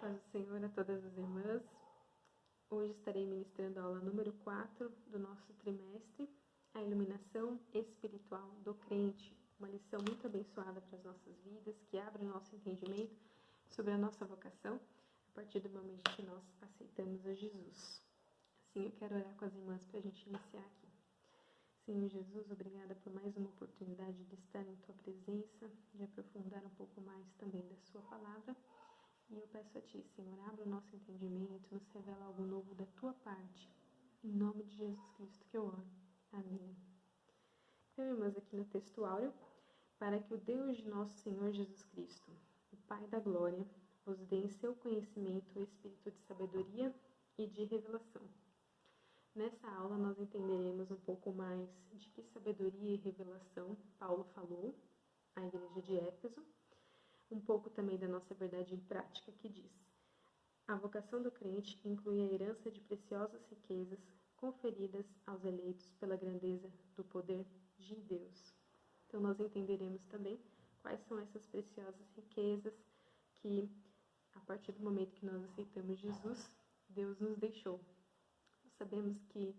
Paz do Senhor a todas as irmãs. Hoje estarei ministrando a aula número 4 do nosso trimestre, a iluminação espiritual do crente. Uma lição muito abençoada para as nossas vidas, que abre o nosso entendimento sobre a nossa vocação, a partir do momento que nós aceitamos a Jesus. Assim, eu quero orar com as irmãs para a gente iniciar aqui. Senhor Jesus, obrigada por mais uma oportunidade de estar em Tua presença, de aprofundar um pouco mais também da Sua palavra. E eu peço a Ti, Senhor, abra o nosso entendimento, nos revela algo novo da Tua parte. Em nome de Jesus Cristo que eu oro. Amém. Então, irmãs, aqui no texto áureo, para que o Deus de nosso Senhor Jesus Cristo, o Pai da glória, vos dê em seu conhecimento o espírito de sabedoria e de revelação. Nessa aula nós entenderemos um pouco mais de que sabedoria e revelação Paulo falou à igreja de Éfeso, um pouco também da nossa verdade em prática que diz: a vocação do crente inclui a herança de preciosas riquezas conferidas aos eleitos pela grandeza do poder de Deus. Então nós entenderemos também quais são essas preciosas riquezas que, a partir do momento que nós aceitamos Jesus, Deus nos deixou. Sabemos que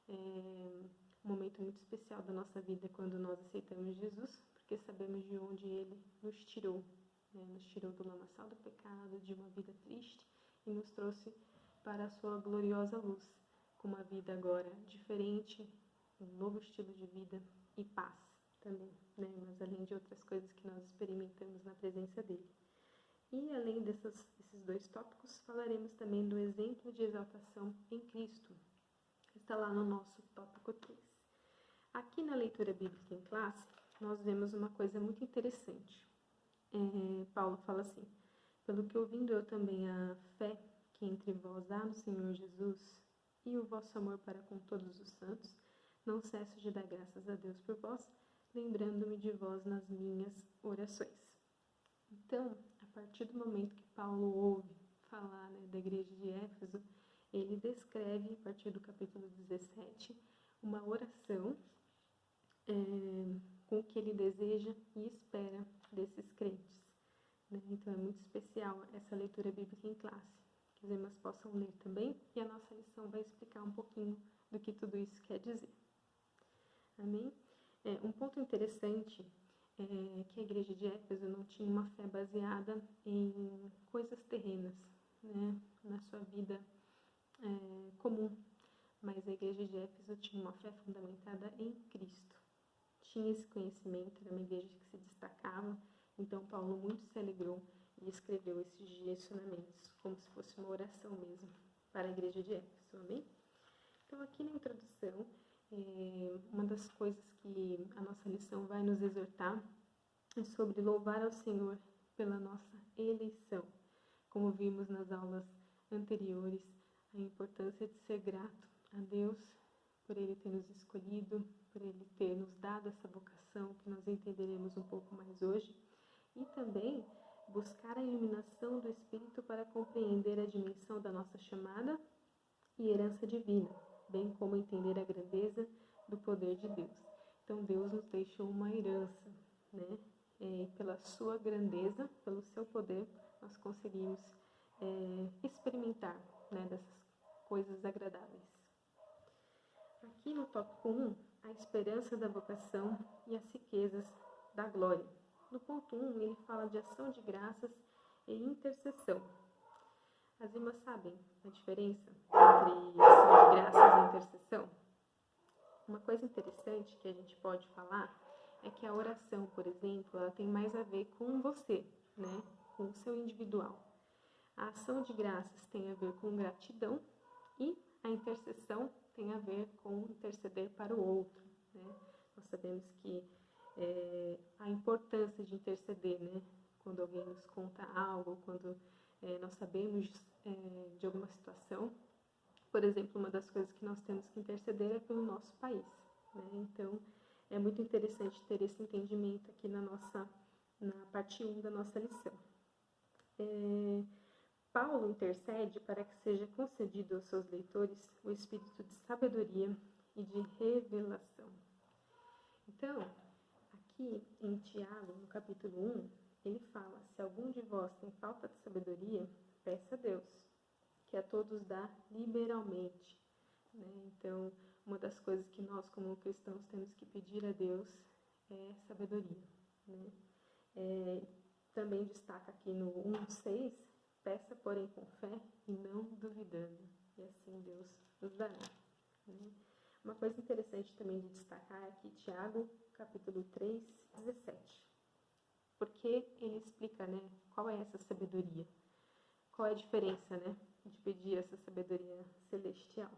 é um momento muito especial da nossa vida quando nós aceitamos Jesus, porque sabemos de onde Ele nos tirou. Nos tirou do lamaçal do pecado, de uma vida triste, e nos trouxe para a sua gloriosa luz, com uma vida agora diferente, um novo estilo de vida e paz também, mas além de outras coisas que nós experimentamos na presença dele. E além desses dois tópicos, falaremos também do exemplo de exaltação em Cristo. Está lá no nosso tópico 3. Aqui na leitura bíblica em classe, nós vemos uma coisa muito interessante. Paulo fala assim: pelo que ouvindo eu também a fé que entre vós há no Senhor Jesus e o vosso amor para com todos os santos, não cesso de dar graças a Deus por vós, lembrando-me de vós nas minhas orações. Então, a partir do momento que Paulo ouve falar da igreja de Éfeso, ele descreve, a partir do capítulo 17, uma oração com o que ele deseja e espera desses crentes. Então, é muito especial essa leitura bíblica em classe, que as irmãs possam ler também, e a nossa lição vai explicar um pouquinho do que tudo isso quer dizer. Amém? Um ponto interessante é que a igreja de Éfeso não tinha uma fé baseada em coisas terrenas, na sua vida comum, mas a igreja de Éfeso tinha uma fé fundamentada em Cristo. Tinha esse conhecimento, era uma igreja que se destacava, então Paulo muito se alegrou e escreveu esses direcionamentos, como se fosse uma oração mesmo, para a igreja de Éfeso, amém? Então aqui na introdução, uma das coisas que a nossa lição vai nos exortar é sobre louvar ao Senhor pela nossa eleição. Como vimos nas aulas anteriores, a importância de ser grato a Deus por Ele ter nos escolhido, por Ele ter nos dado essa vocação que nós entenderemos um pouco mais hoje, e também buscar a iluminação do Espírito para compreender a dimensão da nossa chamada e herança divina, bem como entender a grandeza do poder de Deus. Então Deus nos deixou uma herança, pela sua grandeza, pelo seu poder, nós conseguimos experimentar dessas coisas agradáveis. Aqui no tópico 1, a esperança da vocação e as riquezas da glória. No ponto 1, ele fala de ação de graças e intercessão. As irmãs sabem a diferença entre ação de graças e intercessão? Uma coisa interessante que a gente pode falar é que a oração, por exemplo, ela tem mais a ver com você, com o seu individual. A ação de graças tem a ver com gratidão e a intercessão tem a ver com interceder para o outro. Nós sabemos que a importância de interceder, quando alguém nos conta algo, quando nós sabemos de alguma situação. Por exemplo, uma das coisas que nós temos que interceder é pelo nosso país. Então, é muito interessante ter esse entendimento aqui na parte 1 da nossa lição. Paulo intercede para que seja concedido aos seus leitores o espírito de sabedoria e de revelação. Então, aqui em Tiago, no capítulo 1, ele fala: se algum de vós tem falta de sabedoria, peça a Deus, que a todos dá liberalmente, né? Então, uma das coisas que nós, como cristãos, temos que pedir a Deus é sabedoria, né? Também destaca aqui no 1:6, peça, porém, com fé e não duvidando, e assim Deus nos dará, né? Uma coisa interessante também de destacar é aqui Tiago, capítulo 3:17, porque ele explica, né, qual é essa sabedoria, qual é a diferença, né, de pedir essa sabedoria celestial.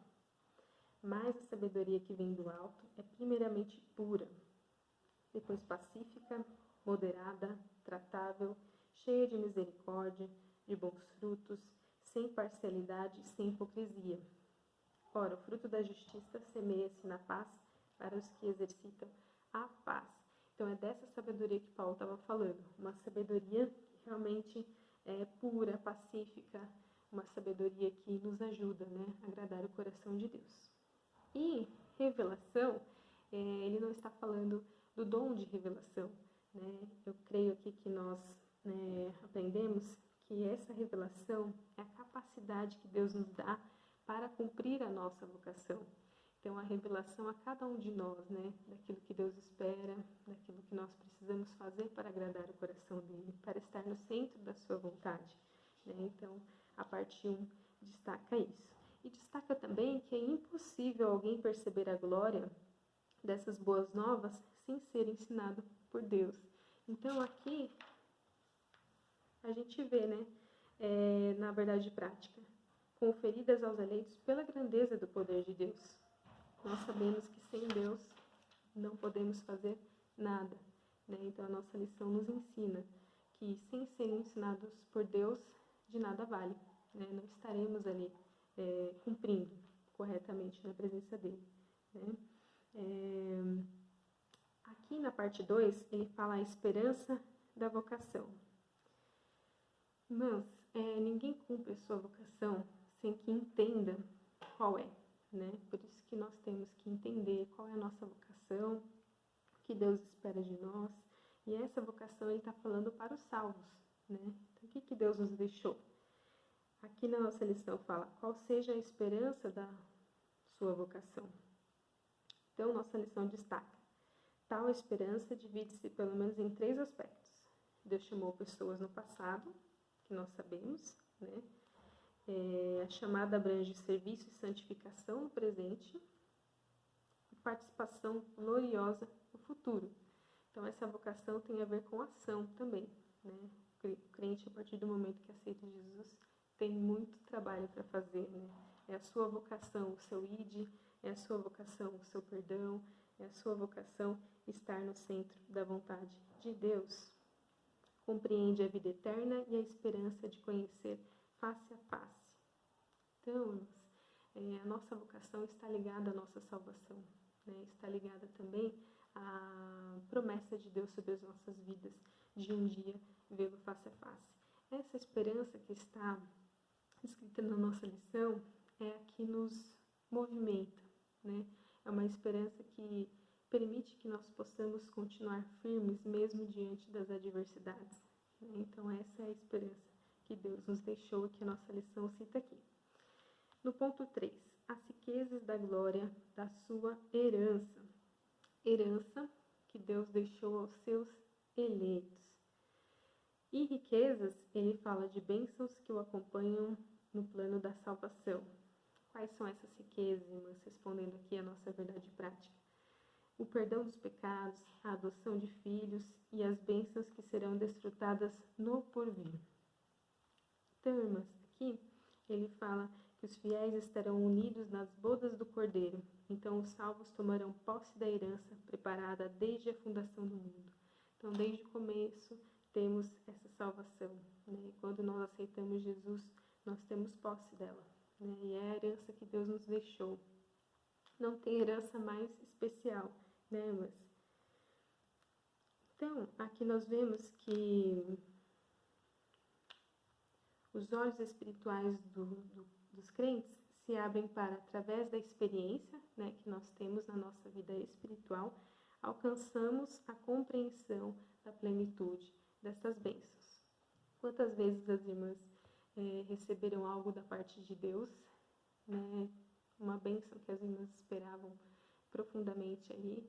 Mas a sabedoria que vem do alto é primeiramente pura, depois pacífica, moderada, tratável, cheia de misericórdia, de bons frutos, sem parcialidade e sem hipocrisia. Ora, o fruto da justiça semeia-se na paz para os que exercitam a paz. Então, é dessa sabedoria que Paulo estava falando, uma sabedoria que realmente é pura, pacífica, uma sabedoria que nos ajuda, né, a agradar o coração de Deus. E revelação, ele não está falando do dom de revelação, né? Eu creio aqui que nós, né, aprendemos que essa revelação é a capacidade que Deus nos dá para cumprir a nossa vocação. Então, a revelação a cada um de nós, né, daquilo que Deus espera, daquilo que nós precisamos fazer para agradar o coração dele, para estar no centro da sua vontade, né? Então, a parte 1 destaca isso. E destaca também que é impossível alguém perceber a glória dessas boas novas sem ser ensinado por Deus. Então, aqui, a gente vê, né, na verdade prática, conferidas aos eleitos pela grandeza do poder de Deus. Nós sabemos que sem Deus não podemos fazer nada, né? Então, a nossa lição nos ensina que sem ser ensinados por Deus, de nada vale, né? Não estaremos ali cumprindo corretamente na presença dele, né? Aqui na parte 2, ele fala a esperança da vocação. Mas ninguém cumpre a sua vocação sem que entenda qual é, né? Por isso que nós temos que entender qual é a nossa vocação, o que Deus espera de nós. E essa vocação ele está falando para os salvos, né? Então, o que Deus nos deixou? Aqui na nossa lição fala qual seja a esperança da sua vocação. Então, nossa lição destaca: tal esperança divide-se pelo menos em 3 aspectos. Deus chamou pessoas no passado, que nós sabemos, né? A chamada abrange serviço e santificação no presente e participação gloriosa no futuro. Então, essa vocação tem a ver com ação também, né? O crente, a partir do momento que aceita Jesus, tem muito trabalho para fazer, né? É a sua vocação, o seu id, é a sua vocação, o seu perdão, é a sua vocação estar no centro da vontade de Deus. Compreende a vida eterna e a esperança de conhecer face a face. Então, a nossa vocação está ligada à nossa salvação, né? Está ligada também à promessa de Deus sobre as nossas vidas, de um dia vê-lo face a face. Essa esperança que está escrita na nossa lição é a que nos movimenta, né? É uma esperança que permite que nós possamos continuar firmes mesmo diante das adversidades, né? Então, essa é a esperança que Deus nos deixou e que a nossa lição cita aqui. No ponto 3, as riquezas da glória da sua herança. Herança que Deus deixou aos seus eleitos. E riquezas, ele fala de bênçãos que o acompanham no plano da salvação. Quais são essas riquezas, irmãs? Respondendo aqui a nossa verdade prática. O perdão dos pecados, a adoção de filhos e as bênçãos que serão desfrutadas no porvir. Então, irmãs, aqui ele fala que os fiéis estarão unidos nas bodas do Cordeiro. Então, os salvos tomarão posse da herança preparada desde a fundação do mundo. Então, desde o começo, temos essa salvação, né? E quando nós aceitamos Jesus, nós temos posse dela, né? E é a herança que Deus nos deixou. Não tem herança mais especial, né, irmãs? Então, aqui nós vemos que os olhos espirituais dos crentes se abrem para, através da experiência, né, que nós temos na nossa vida espiritual, alcançamos a compreensão da plenitude dessas bênçãos. Quantas vezes as irmãs receberam algo da parte de Deus, né? Uma bênção que as irmãs esperavam profundamente ali.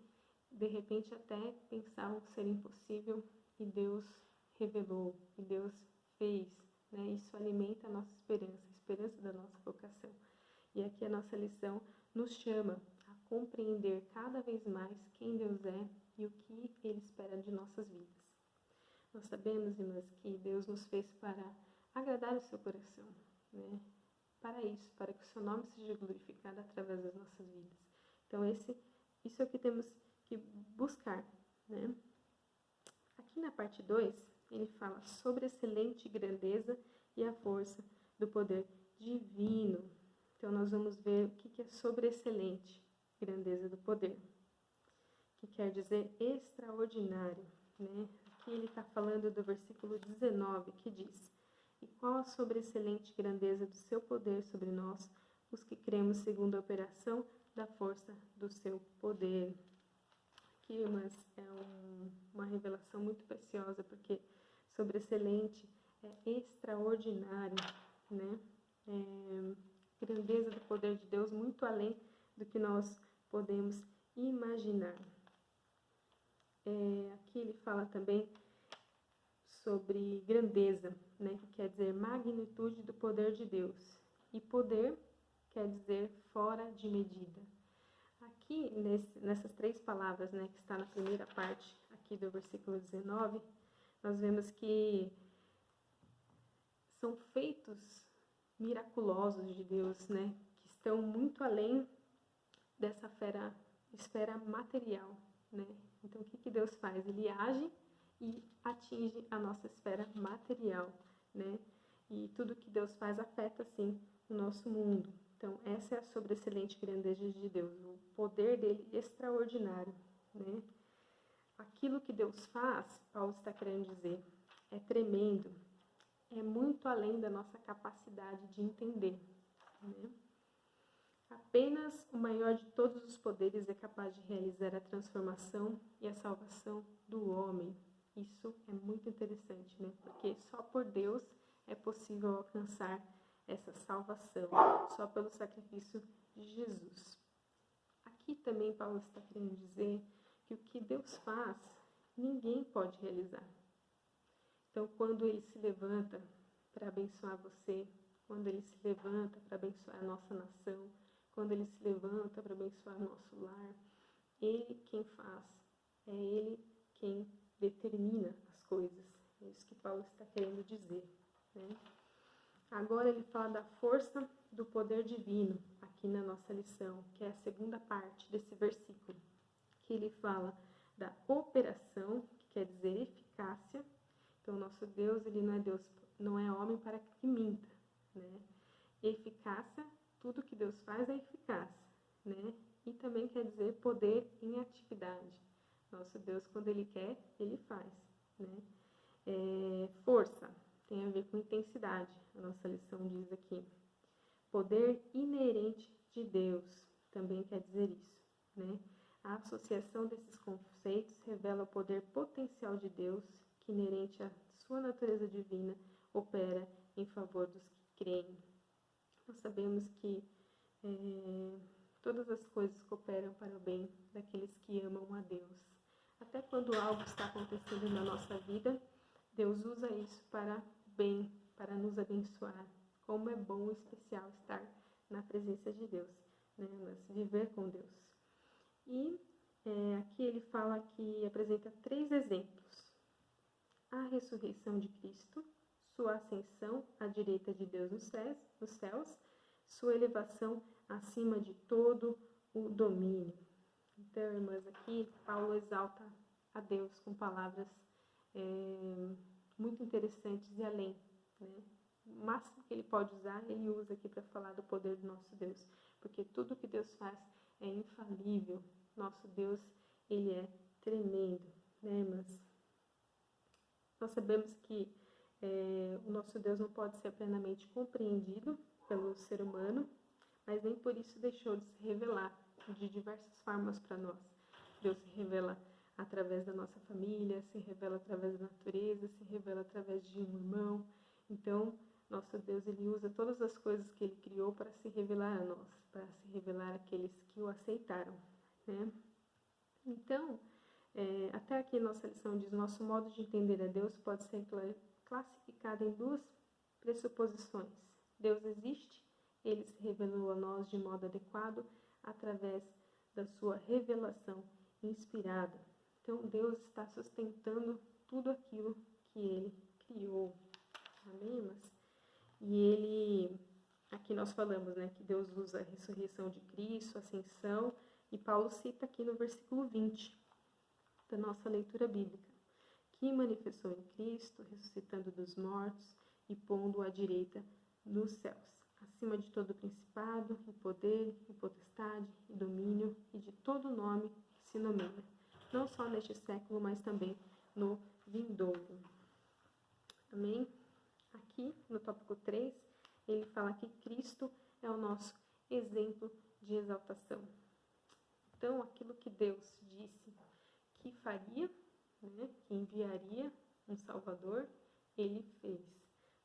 De repente até pensavam ser impossível e Deus revelou, e Deus fez, né? Isso alimenta a nossa esperança, a esperança da nossa vocação. E aqui a nossa lição nos chama a compreender cada vez mais quem Deus é e o que Ele espera de nossas vidas. Nós sabemos, irmãs, que Deus nos fez para agradar o seu coração, né? Para isso, para que o seu nome seja glorificado através das nossas vidas. Então, isso é o que temos que buscar, né? Aqui na parte 2, ele fala sobre a excelente grandeza e a força do poder divino. Então, nós vamos ver o que é sobre excelente grandeza do poder, que quer dizer extraordinário, né? Aqui ele está falando do versículo 19, que diz: e qual a sobreexcelente grandeza do seu poder sobre nós, os que cremos segundo a operação da força do seu poder. Aqui, irmãs, é uma revelação muito preciosa, porque sobreexcelente é extraordinário, né? Grandeza do poder de Deus muito além do que nós podemos imaginar. Aqui ele fala também sobre grandeza, né, que quer dizer magnitude do poder de Deus. E poder quer dizer fora de medida. Aqui, nessas 3 palavras, né, que está na primeira parte aqui do versículo 19, nós vemos que são feitos miraculosos de Deus, né, que estão muito além dessa esfera material, né. Então, o que Deus faz? Ele age e atinge a nossa esfera material, né? E tudo que Deus faz afeta, sim, o nosso mundo. Então, essa é a sobreexcelente grandeza de Deus, o poder dele extraordinário, né? Aquilo que Deus faz, Paulo está querendo dizer, é tremendo, é muito além da nossa capacidade de entender, né? Apenas o maior de todos os poderes é capaz de realizar a transformação e a salvação do homem. Isso é muito interessante, né? Porque só por Deus é possível alcançar essa salvação, só pelo sacrifício de Jesus. Aqui também Paulo está querendo dizer que o que Deus faz, ninguém pode realizar. Então, quando Ele se levanta para abençoar você, quando Ele se levanta para abençoar a nossa nação, quando Ele se levanta para abençoar o nosso lar, Ele quem faz, é Ele quem determina as coisas. É isso que Paulo está querendo dizer, né? Agora ele fala da força do poder divino, aqui na nossa lição, que é a segunda parte desse versículo, que ele fala da operação, que quer dizer eficácia. Então, nosso Deus, ele não é homem para que minta, né? Eficácia, tudo que Deus faz é eficaz, né? E também quer dizer poder em atividade. Nosso Deus, quando Ele quer, Ele faz, né? Força, tem a ver com intensidade, a nossa lição diz aqui. Poder inerente de Deus, também quer dizer isso, né? A associação desses conceitos revela o poder potencial de Deus, que inerente à sua natureza divina, opera em favor dos que creem. Nós sabemos que todas as coisas cooperam para o bem daqueles que amam a Deus. Até quando algo está acontecendo na nossa vida, Deus usa isso para bem, para nos abençoar. Como é bom e especial estar na presença de Deus, né? Mas viver com Deus. E aqui ele fala que apresenta 3 exemplos. A ressurreição de Cristo, sua ascensão à direita de Deus nos céus, sua elevação acima de todo o domínio. Então, irmãs, aqui Paulo exalta a Deus com palavras muito interessantes e além, né? O máximo que ele pode usar, ele usa aqui para falar do poder do nosso Deus, porque tudo que Deus faz é infalível. Nosso Deus, ele é tremendo, né, irmãs? Nós sabemos que o nosso Deus não pode ser plenamente compreendido pelo ser humano, mas nem por isso deixou de se revelar de diversas formas para nós. Deus se revela através da nossa família, se revela através da natureza, se revela através de um irmão. Então, Nosso Deus, ele usa todas as coisas que ele criou para se revelar a nós, para se revelar àqueles que o aceitaram, né? Então, até aqui nossa lição diz, nosso modo de entender a Deus pode ser classificado em duas pressuposições. Deus existe, ele se revelou a nós de modo adequado através da sua revelação inspirada. Então, Deus está sustentando tudo aquilo que ele criou. Amém? E ele, aqui nós falamos, né, que Deus usa a ressurreição de Cristo, a ascensão, e Paulo cita aqui no versículo 20 da nossa leitura bíblica, que manifestou em Cristo, ressuscitando dos mortos e pondo-o à direita nos céus, acima de todo principado, e poder, e potestade, e domínio, e de todo nome que se nomeia, não só neste século, mas também no vindouro. Amém? Aqui, no tópico 3, ele fala que Cristo é o nosso exemplo de exaltação. Então, aquilo que Deus disse que faria, né, que enviaria um Salvador, ele fez.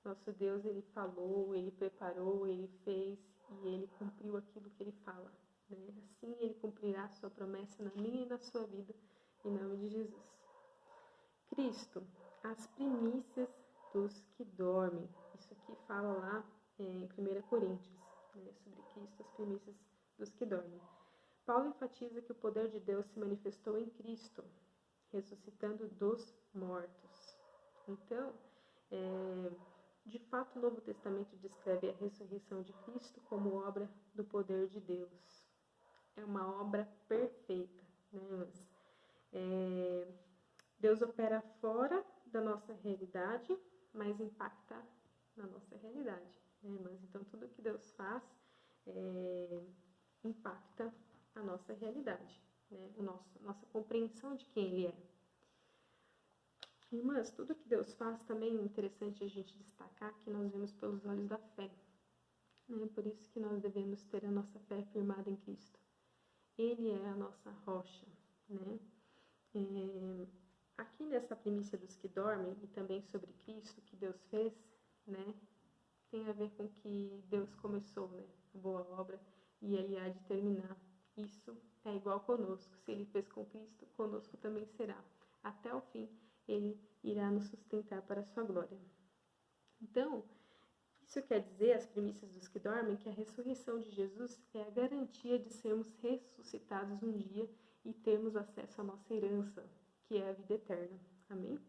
Nosso Deus, ele falou, ele preparou, ele fez e ele cumpriu aquilo que ele fala, né? Assim, ele cumprirá a sua promessa na minha e na sua vida, em nome de Jesus. Cristo, as primícias dos que dormem. Isso aqui fala lá em 1 Coríntios, né, sobre Cristo, as primícias dos que dormem. Paulo enfatiza que o poder de Deus se manifestou em Cristo, ressuscitando dos mortos. Então, de fato, o Novo Testamento descreve a ressurreição de Cristo como obra do poder de Deus. É uma obra perfeita, né? Deus opera fora da nossa realidade, mas impacta na nossa realidade, né? Mas então, tudo que Deus faz impacta a nossa realidade, né? Nossa compreensão de quem Ele é. Irmãs, tudo que Deus faz também é interessante a gente destacar que nós vemos pelos olhos da fé, né? Por isso que nós devemos ter a nossa fé firmada em Cristo. Ele é a nossa rocha, né? Aqui nessa primícia dos que dormem e também sobre Cristo que Deus fez, né? Tem a ver com que Deus começou, né, a boa obra e Ele há de terminar. Isso é igual conosco. Se Ele fez com Cristo, conosco também será. Até o fim, Ele irá nos sustentar para a sua glória. Então, isso quer dizer, as primícias dos que dormem, que a ressurreição de Jesus é a garantia de sermos ressuscitados um dia e termos acesso à nossa herança, que é a vida eterna. Amém?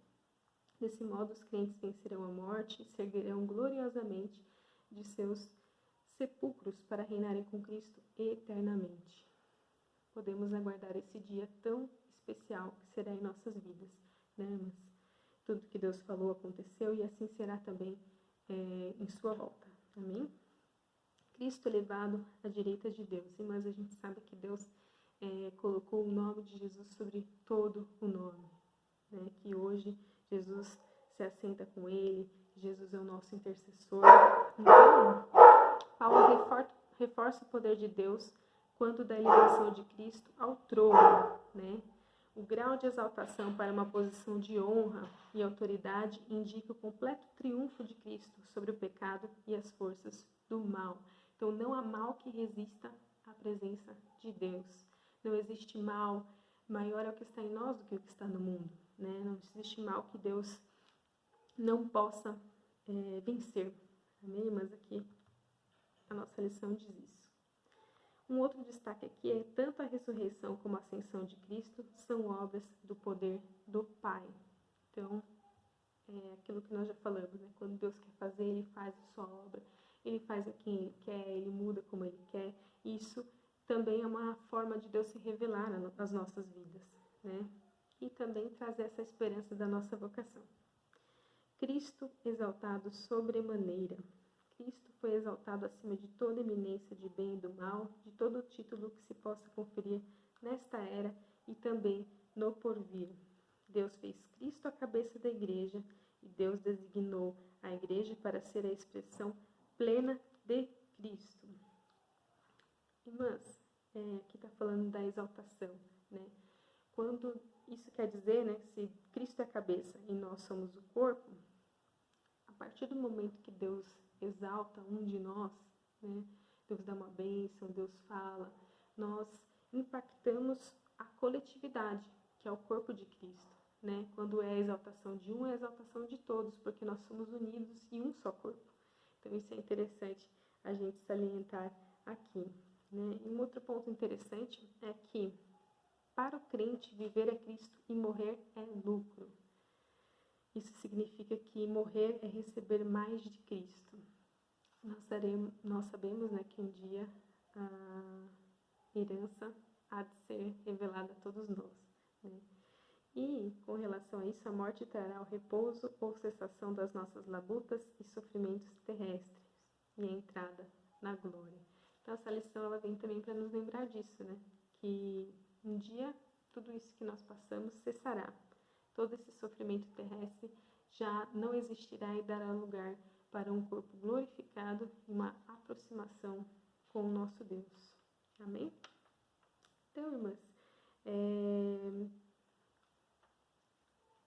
Desse modo, os crentes vencerão a morte e se erguerão gloriosamente de seus sepulcros para reinarem com Cristo eternamente. Podemos aguardar esse dia tão especial que será em nossas vidas, né? Mas tudo que Deus falou aconteceu e assim será também em sua volta. Amém? Cristo elevado à direita de Deus, mas a gente sabe que Deus colocou o nome de Jesus sobre todo o nome, né? Que hoje Jesus se assenta com Ele, Jesus é o nosso intercessor. Então, Paulo reforça o poder de Deus quanto da elevação de Cristo ao trono, né? O grau de exaltação para uma posição de honra e autoridade indica o completo triunfo de Cristo sobre o pecado e as forças do mal. Então, não há mal que resista à presença de Deus. Não existe mal maior é o que está em nós do que o que está no mundo, né? Não existe mal que Deus não possa vencer. Amém? Mas aqui a nossa lição diz isso. Um outro destaque aqui é tanto a ressurreição como a ascensão de Cristo são obras do poder do Pai. Então, é aquilo que nós já falamos, né? Quando Deus quer fazer, Ele faz a sua obra. Ele faz a quem Ele quer, Ele muda como Ele quer. Isso também é uma forma de Deus se revelar nas nossas vidas, né? E também trazer essa esperança da nossa vocação. Cristo exaltado sobremaneira. Cristo foi exaltado acima de toda eminência de bem e do mal, de todo título que se possa conferir nesta era e também no porvir. Deus fez Cristo a cabeça da igreja e Deus designou a igreja para ser a expressão plena de Cristo. Irmãs, aqui está falando da exaltação, né? Quando isso quer dizer, né, se Cristo é a cabeça e nós somos o corpo, a partir do momento que Deus exalta um de nós, né? Deus dá uma bênção, Deus fala, nós impactamos a coletividade, que é o corpo de Cristo, né? Quando é a exaltação de um, é a exaltação de todos, porque nós somos unidos em um só corpo. Então isso é interessante a gente salientar aqui, né? E um outro ponto interessante é que para o crente, viver é Cristo e morrer é lucro. Isso significa que morrer é receber mais de Cristo. Nós sabemos, né, que um dia a herança há de ser revelada a todos nós, né? E, com relação a isso, a morte trará o repouso ou cessação das nossas labutas e sofrimentos terrestres e a entrada na glória. Então, essa lição ela vem também para nos lembrar disso, né? Que um dia tudo isso que nós passamos cessará. Todo esse sofrimento terrestre já não existirá e dará lugar para um corpo glorificado e uma aproximação com o nosso Deus. Amém? Então, irmãs,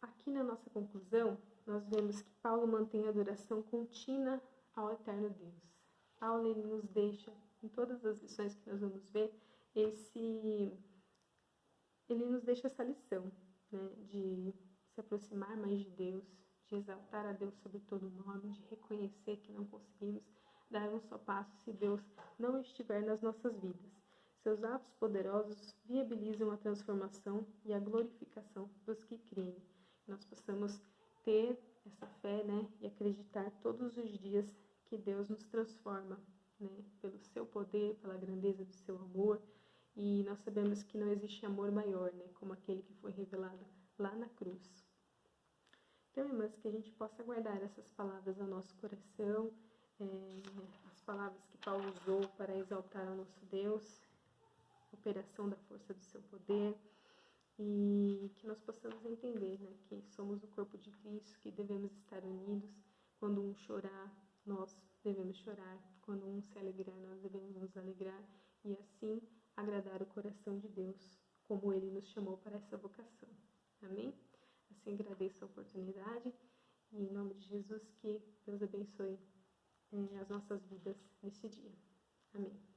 aqui na nossa conclusão, nós vemos que Paulo mantém a adoração contínua ao eterno Deus. Paulo ele nos deixa, em todas as lições que nós vamos ver, ele nos deixa essa lição, né, de se aproximar mais de Deus, de exaltar a Deus sobre todo nome, de reconhecer que não conseguimos dar um só passo se Deus não estiver nas nossas vidas. Seus atos poderosos viabilizam a transformação e a glorificação dos que creem. Nós possamos ter essa fé, né, e acreditar todos os dias que Deus nos transforma, né, pelo seu poder, pela grandeza do seu amor. E nós sabemos que não existe amor maior, né, como aquele que foi revelado lá na cruz. Então, irmãs, que a gente possa guardar essas palavras ao nosso coração, as palavras que Paulo usou para exaltar o nosso Deus, operação da força do seu poder, e que nós possamos entender, né, que somos o corpo de Cristo, que devemos estar unidos. Quando um chorar, nós devemos chorar. Quando um se alegrar, nós devemos nos alegrar e assim agradar o coração de Deus, como Ele nos chamou para essa vocação. Amém? Assim agradeço a oportunidade e em nome de Jesus que Deus abençoe as nossas vidas nesse dia. Amém.